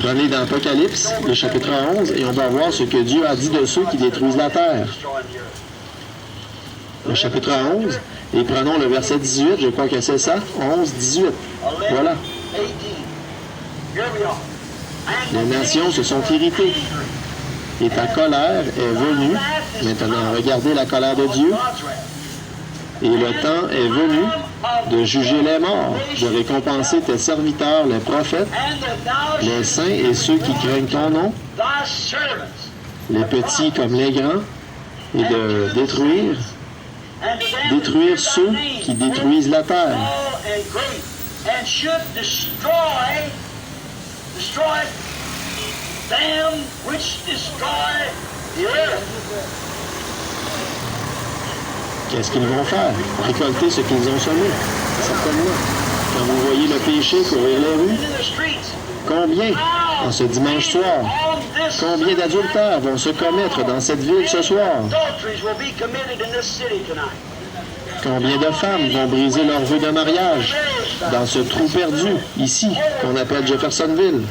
Prenez dans l'Apocalypse, le chapitre 11, et on va voir ce que Dieu a dit de ceux qui détruisent la terre. Le chapitre 11, et prenons le verset 18, je crois que c'est ça, 11, 18. Voilà. Les nations se sont irritées, et ta colère est venue. Maintenant, regardez la colère de Dieu. Et le temps est venu de juger les morts, de récompenser tes serviteurs, les prophètes, les saints et ceux qui craignent ton nom, les petits comme les grands, et de détruire ceux qui détruisent la terre. Qu'est-ce qu'ils vont faire? Récolter ce qu'ils ont semé, certainement. Quand vous voyez le péché courir les rues, combien, en ce dimanche soir, combien d'adultères vont se commettre dans cette ville ce soir? Combien de femmes vont briser leur vœu de mariage dans ce trou perdu, ici, qu'on appelle Jeffersonville?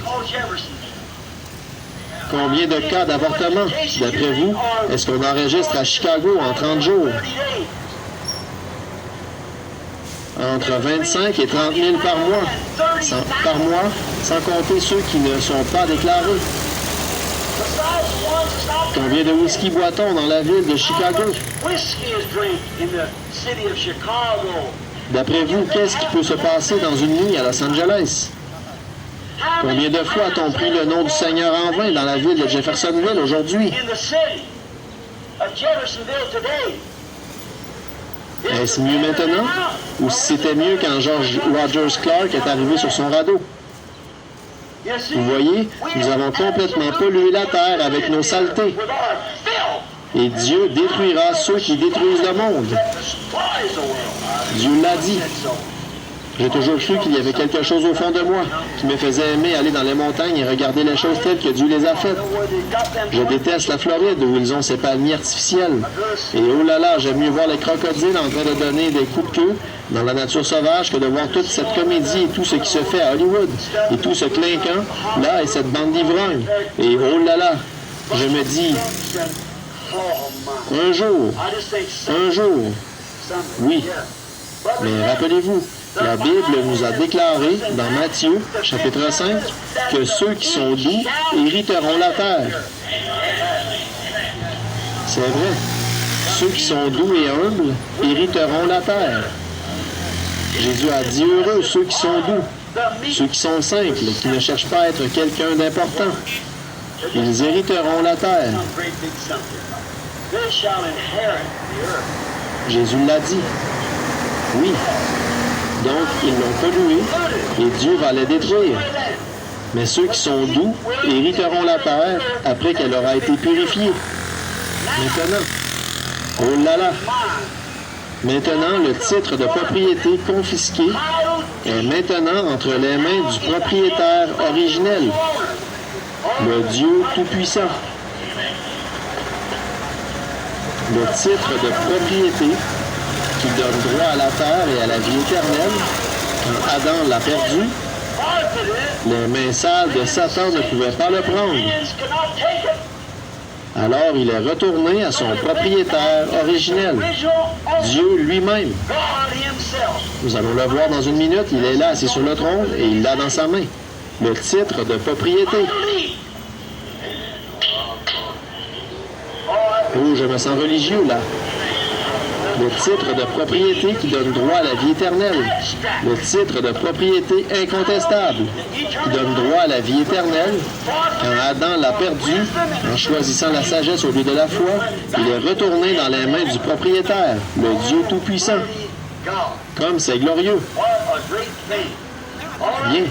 Combien de cas d'avortement, d'après vous, est-ce qu'on enregistre à Chicago en 30 jours? Entre 25 et 30 000 par mois, sans compter ceux qui ne sont pas déclarés. Combien de whisky boit-on dans la ville de Chicago? D'après vous, qu'est-ce qui peut se passer dans une nuit à Los Angeles? Combien de fois a-t-on pris le nom du Seigneur en vain dans la ville de Jeffersonville aujourd'hui? Est-ce mieux maintenant? Ou si c'était mieux quand George Rogers Clark est arrivé sur son radeau? Vous voyez, nous avons complètement pollué la terre avec nos saletés. Et Dieu détruira ceux qui détruisent le monde. Dieu l'a dit. J'ai toujours cru qu'il y avait quelque chose au fond de moi qui me faisait aimer aller dans les montagnes et regarder les choses telles que Dieu les a faites. Je déteste la Floride où ils ont ces palmiers artificiels. Et oh là là, j'aime mieux voir les crocodiles en train de donner des coups de queue dans la nature sauvage que de voir toute cette comédie et tout ce qui se fait à Hollywood. Et tout ce clinquant, là, et cette bande d'ivrognes. Et oh là là, je me dis, un jour, oui. Mais rappelez-vous, la Bible nous a déclaré dans Matthieu, chapitre 5, que ceux qui sont doux hériteront la terre. C'est vrai. Ceux qui sont doux et humbles hériteront la terre. Jésus a dit heureux ceux qui sont doux, ceux qui sont simples, qui ne cherchent pas à être quelqu'un d'important. Ils hériteront la terre. Jésus l'a dit. Oui. Donc, ils l'ont pollué et Dieu va les détruire. Mais ceux qui sont doux hériteront la terre après qu'elle aura été purifiée. Maintenant, oh là là! Maintenant, le titre de propriété confisqué est maintenant entre les mains du propriétaire originel, le Dieu Tout-Puissant. Le titre de propriété qui donne droit à la terre et à la vie éternelle, quand Adam l'a perdu, les mains sales de Satan ne pouvaient pas le prendre. Alors il est retourné à son propriétaire originel, Dieu lui-même. Nous allons le voir dans une minute, il est là, assis sur le trône, et il l'a dans sa main, le titre de propriété. Oh, je me sens religieux là. Le titre de propriété qui donne droit à la vie éternelle. Le titre de propriété incontestable qui donne droit à la vie éternelle. Quand Adam l'a perdu, en choisissant la sagesse au lieu de la foi, il est retourné dans les mains du propriétaire, le Dieu Tout-Puissant. Comme c'est glorieux. Bien.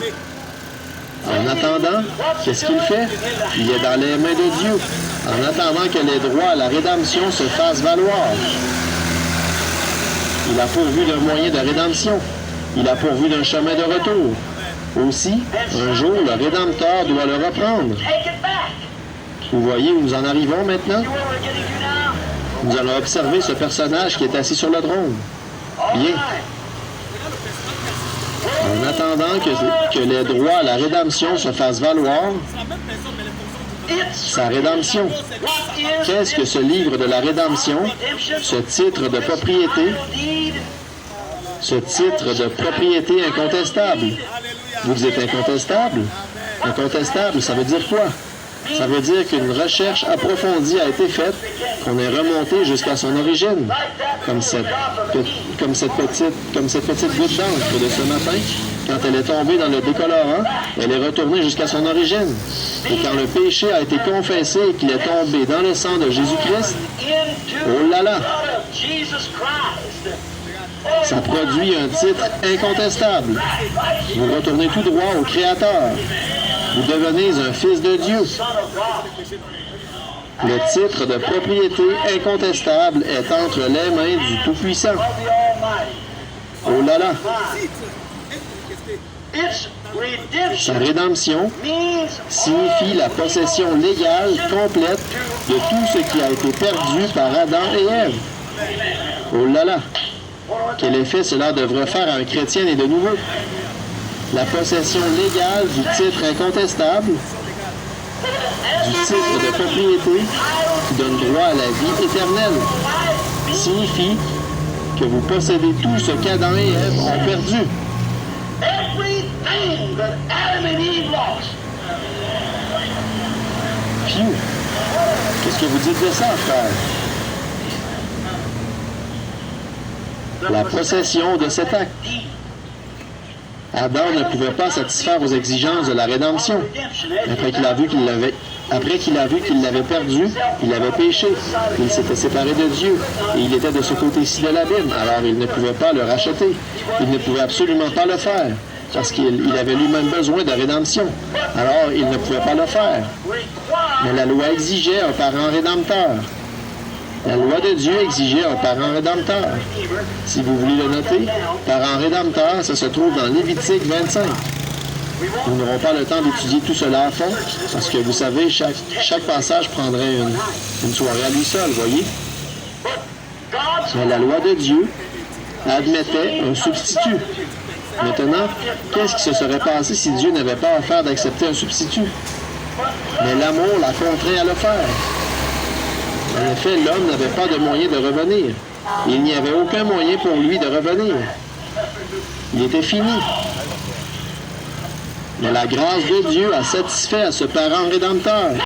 En attendant, qu'est-ce qu'il fait? Il est dans les mains de Dieu, en attendant que les droits à la rédemption se fassent valoir. Il a pourvu d'un moyen de rédemption. Il a pourvu d'un chemin de retour. Aussi, un jour, le Rédempteur doit le reprendre. Vous voyez où nous en arrivons maintenant? Nous allons observer ce personnage qui est assis sur le trône. Bien. En attendant que les droits à la rédemption se fassent valoir, sa rédemption. Qu'est-ce que ce livre de la rédemption, ce titre de propriété? Ce titre de propriété incontestable. Vous dites incontestable? Incontestable, ça veut dire quoi? Ça veut dire qu'une recherche approfondie a été faite, qu'on est remonté jusqu'à son origine, comme cette petite goutte d'encre de ce matin. Quand elle est tombée dans le décolorant, elle est retournée jusqu'à son origine. Et quand le péché a été confessé et qu'il est tombé dans le sang de Jésus-Christ, oh là là! Ça produit un titre incontestable. Vous retournez tout droit au Créateur. Vous devenez un fils de Dieu. Le titre de propriété incontestable est entre les mains du Tout-Puissant. Oh là là! Sa rédemption signifie la possession légale complète de tout ce qui a été perdu par Adam et Ève. Oh là là! Quel effet cela devrait faire à un chrétien né de nouveau? La possession légale du titre incontestable, du titre de propriété qui donne droit à la vie éternelle, signifie que vous possédez tout ce qu'Adam et Ève ont perdu. Phew! Qu'est-ce que vous dites de ça, frère? La possession de cet acte. Adam ne pouvait pas satisfaire aux exigences de la rédemption. Après qu'il a vu qu'il l'avait perdu, il avait péché. Il s'était séparé de Dieu et il était de ce côté-ci de l'abîme. Alors il ne pouvait pas le racheter. Il ne pouvait absolument pas le faire parce qu'il avait lui-même besoin de rédemption. Alors il ne pouvait pas le faire. Mais la loi exigeait un parent rédempteur. La loi de Dieu exigeait un parent rédempteur. Si vous voulez le noter, parent rédempteur, ça se trouve dans Lévitique 25. Nous n'aurons pas le temps d'étudier tout cela à fond, parce que vous savez, chaque passage prendrait une soirée à lui seul, voyez. Mais la loi de Dieu admettait un substitut. Maintenant, qu'est-ce qui se serait passé si Dieu n'avait pas offert d'accepter un substitut? Mais l'amour l'a contraint à le faire. En effet, l'homme n'avait pas de moyen de revenir. Il n'y avait aucun moyen pour lui de revenir. Il était fini. Mais la grâce de Dieu a satisfait à ce parent rédempteur.